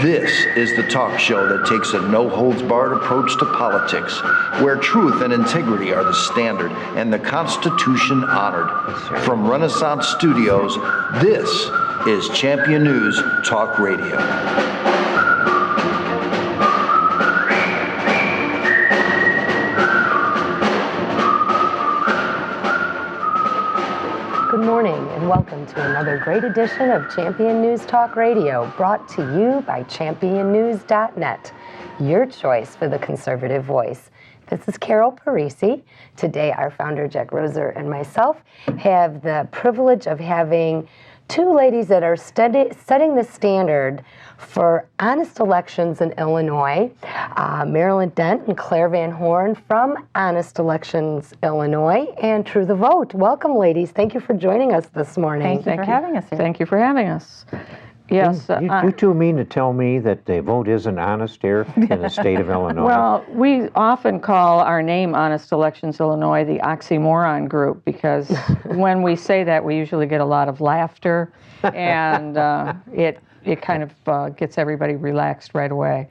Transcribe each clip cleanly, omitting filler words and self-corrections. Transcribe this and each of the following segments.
This is the talk show that takes a no-holds-barred approach to politics, where truth and integrity are the standard and the Constitution honored. From Renaissance Studios, this is Champion News Talk Radio. Good morning and welcome to another great edition of Champion News Talk Radio, brought to you by championnews.net, your choice for the conservative voice. This is Carol Parisi. Today our founder, Jack Roser, and myself have the privilege of having two ladies that are setting the standard for honest elections in Illinois, Marilyn Dent and Claire Van Horn from Honest Elections Illinois and True the Vote. Welcome, ladies. Thank you for joining us this morning. Thank you for having us here. Thank you for having us. Yes. You two mean to tell me that the vote isn't honest here in the state of Illinois? Well, we often call our name Honest Elections Illinois the oxymoron group because when we say that, we usually get a lot of laughter, and it kind of gets everybody relaxed right away.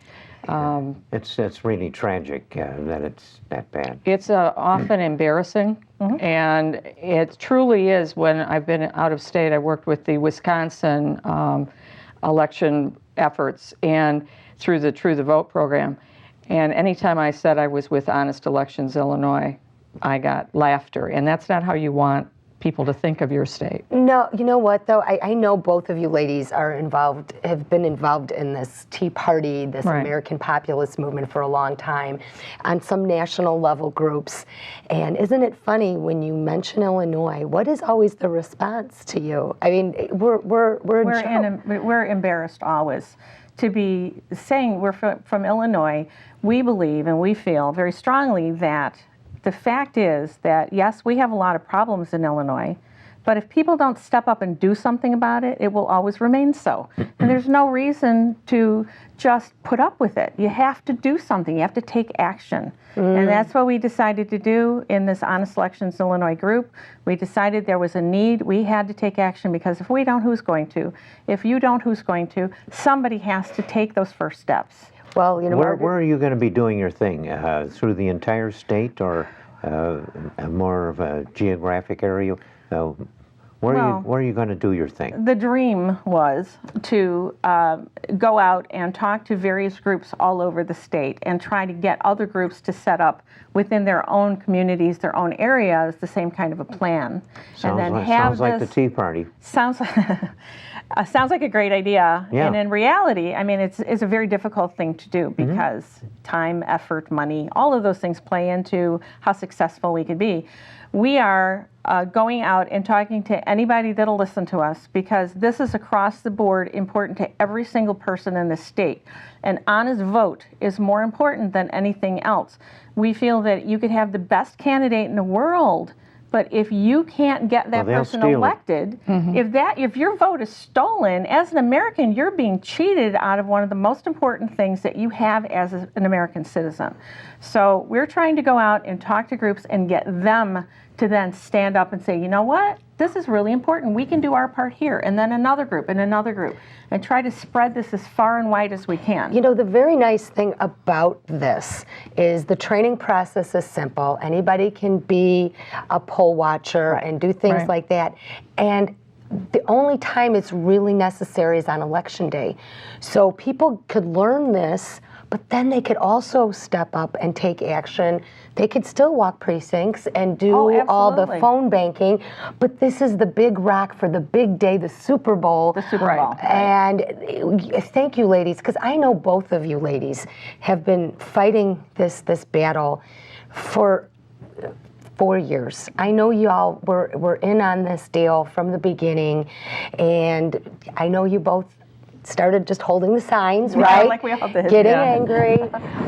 It's really tragic that it's that bad. It's often embarrassing, and it truly is. When I've been out of state, I worked with the Wisconsin election efforts and through the True the Vote program. And anytime I said I was with Honest Elections Illinois, I got laughter. And that's not how you want people to think of your state. No, you know what though? I know both of you ladies have been involved in this Tea Party, this American populist movement for a long time, on some national level groups. And isn't it funny when you mention Illinois? What is always the response to you? I mean, we're embarrassed always to be saying we're from Illinois. We believe and we feel very strongly that the fact is that, yes, we have a lot of problems in Illinois, but if people don't step up and do something about it, it will always remain so. And there's no reason to just put up with it. You have to do something. You have to take action. And that's what we decided to do in this Honest Elections Illinois group. We decided there was a need. We had to take action because if we don't, who's going to? If you don't, who's going to? Somebody has to take those first steps. Well, you know, where are you going to be doing your thing? Through the entire state, or more of a geographic area? Where are you going to do your thing? The dream was to go out and talk to various groups all over the state and try to get other groups to set up within their own communities, their own areas, the same kind of a plan. Sounds like the Tea Party. Sounds like a great idea. Yeah. And in reality, I mean, it's a very difficult thing to do because time, effort, money, all of those things play into how successful we could be. We are going out and talking to anybody that'll listen to us because this is across the board important to every single person in the state. An honest vote is more important than anything else. We feel that you could have the best candidate in the world, but if you can't get that person elected, if your vote is stolen, as an American, you're being cheated out of one of the most important things that you have as an American citizen. So we're trying to go out and talk to groups and get them to then stand up and say, you know what, this is really important. We can do our part here, and then another group, and try to spread this as far and wide as we can. You know, the very nice thing about this is the training process is simple. Anybody can be a poll watcher and do things like that. And the only time it's really necessary is on election day. So people could learn this, but then they could also step up and take action. They could still walk precincts and do all the phone banking, but this is the big rock for the big day, the Super Bowl. The Super Bowl. And thank you, ladies, because I know both of you ladies have been fighting this battle for 4 years. I know you all were in on this deal from the beginning, and I know you both started just holding the signs, right? Like we all did. Getting angry.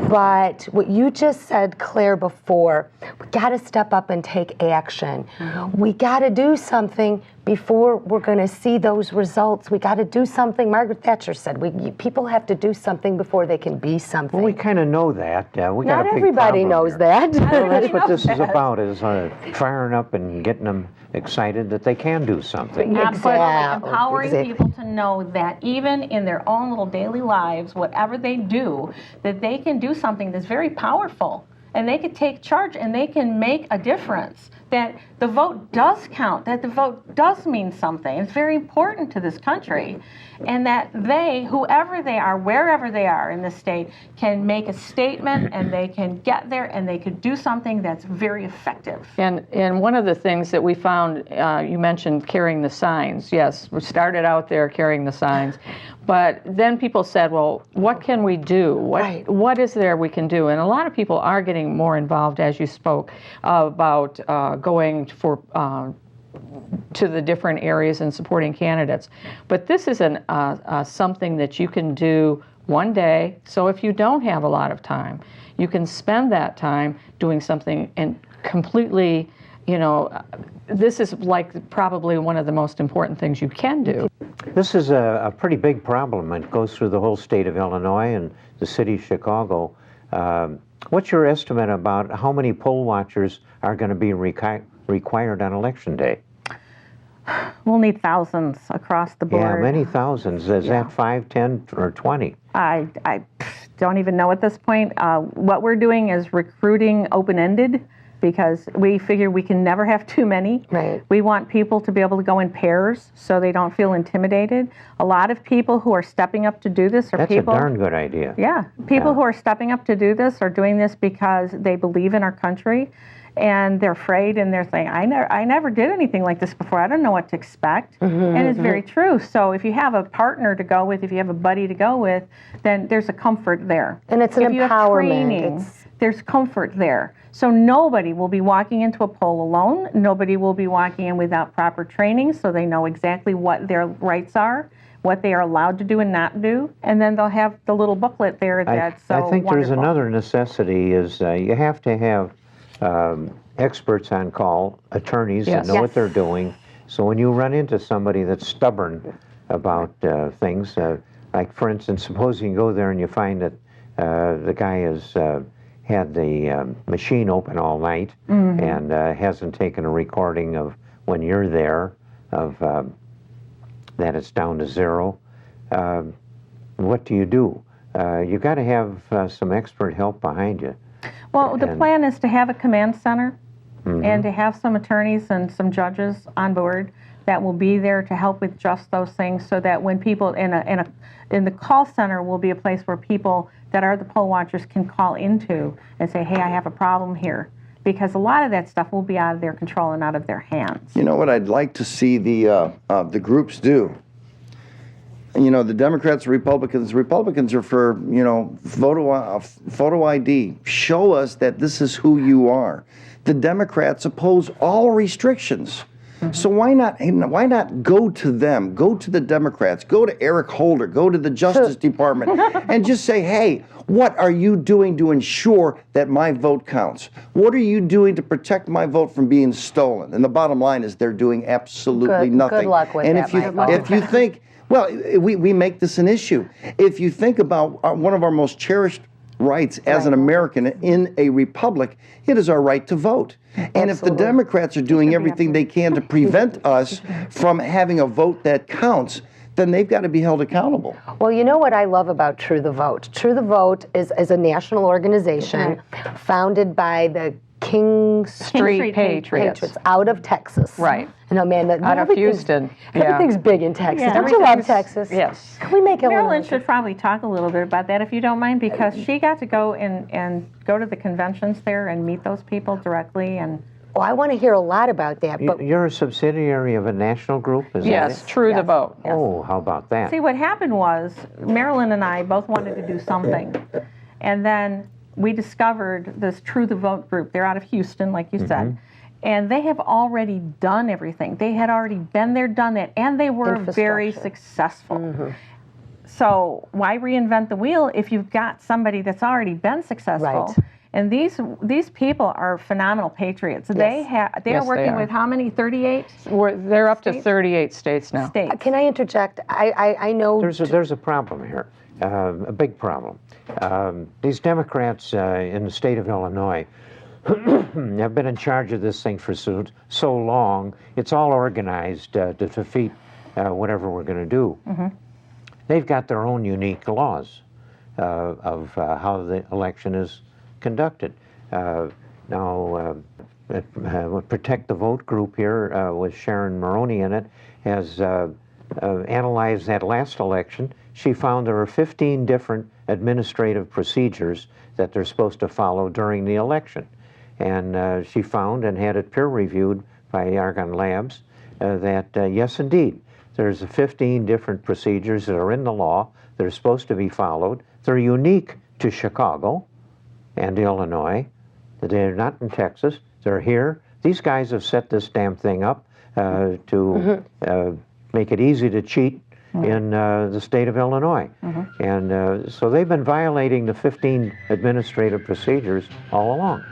But what you just said, Claire, before, we got to step up and take action. We got to do something before we're going to see those results. We got to do something. Margaret Thatcher said, people have to do something before they can be something. Well, we kind of know that. We got Not a big everybody problem knows here. that. Well, that's what this is about, is firing up and getting them excited that they can do something. Absolutely. Empowering Exactly. people to know that even in their own little daily lives, whatever they do, that they can do something that's very powerful. And they can take charge and they can make a difference. That the vote does count, that the vote does mean something. It's very important to this country. And that they, whoever they are, wherever they are in the state, can make a statement and they can get there and they could do something that's very effective. And one of the things that we found, you mentioned carrying the signs. Yes, we started out there carrying the signs. But then people said, well, what can we do? What is there we can do? And a lot of people are getting more involved, as you spoke, about going for to the different areas and supporting candidates. But this is something that you can do one day. So if you don't have a lot of time, you can spend that time doing something and completely, this is like probably one of the most important things you can do. This is a pretty big problem. It goes through the whole state of Illinois and the city of Chicago. What's your estimate about how many poll watchers are going to be required on Election Day? We'll need thousands across the board. Yeah, many thousands. Is that 5, 10, or 20? I don't even know at this point. What we're doing is recruiting open-ended, because we figure we can never have too many. Right. We want people to be able to go in pairs so they don't feel intimidated. A lot of people who are stepping up to do this are That's people... a darn good idea. Yeah. People who are stepping up to do this are doing this because they believe in our country, and they're afraid, and they're saying, I never did anything like this before. I don't know what to expect. And it's very true. So if you have a partner to go with, if you have a buddy to go with, then there's a comfort there. And it's an if you have empowerment. training, there's comfort there. So nobody will be walking into a poll alone. Nobody will be walking in without proper training, so they know exactly what their rights are, what they are allowed to do and not do. And then they'll have the little booklet there that's so I think there's wonderful. another necessity is you have to have experts on call, attorneys that know what they're doing. So when you run into somebody that's stubborn about things, like for instance, suppose you go there and you find that the guy has had the machine open all night and hasn't taken a recording of when you're there, of that it's down to 0. What do? You got to have some expert help behind you. Well, the plan is to have a command center and to have some attorneys and some judges on board that will be there to help with just those things, so that when people in the call center will be a place where people that are the poll watchers can call into and say, hey, I have a problem here. Because a lot of that stuff will be out of their control and out of their hands. You know what I'd like to see the groups do? The Democrats, Republicans are for, photo ID. Show us that this is who you are. The Democrats oppose all restrictions. So why not go to them, go to the Democrats, go to Eric Holder, go to the Justice Department, and just say, hey, what are you doing to ensure that my vote counts? What are you doing to protect my vote from being stolen? And the bottom line is they're doing absolutely nothing. Good luck with and that, if you think, well, we make this an issue. If you think about one of our most cherished rights as an American in a republic, it is our right to vote. And if the Democrats are doing everything they can to prevent us from having a vote that counts, then they've got to be held accountable. Well, you know what I love about True the Vote? True the Vote is a national organization founded by the King Street Patriots. out of Texas. Right. Out of Houston. Everything's big in Texas. Yeah. Don't you love Texas? Yes. Can we make Marilyn should probably talk a little bit about that, if you don't mind, because she got to go and go to the conventions there and meet those people directly. And Oh, I want to hear a lot about that. But You're a subsidiary of a national group, is Yes, that True the Vote. it? Oh, how about that? see, what happened was Marilyn and I both wanted to do something. And then we discovered this True the Vote group. They're out of Houston, like you said. And they have already done everything. They had already been there, done that, and they were very successful. So why reinvent the wheel if you've got somebody that's already been successful? Right. And these people are phenomenal patriots. They are Yes, working they are. with how many? 38 They're up to States? 38 states now. states. Can I interject? I know. There's a problem here, a big problem. These Democrats in the state of Illinois have been in charge of this thing for so long. It's all organized to defeat whatever we're going to do. They've got their own unique laws of how the election is conducted. Now, Protect the Vote group here with Sharon Maroney in it has analyzed that last election. She found there are 15 different administrative procedures that they're supposed to follow during the election. And she found, and had it peer-reviewed by Argonne Labs, that yes, indeed, there's 15 different procedures that are in the law that are supposed to be followed. They're unique to Chicago and Illinois. They're not in Texas. They're here. These guys have set this damn thing up to make it easy to cheat in the state of Illinois. And so they've been violating the 15 administrative procedures all along.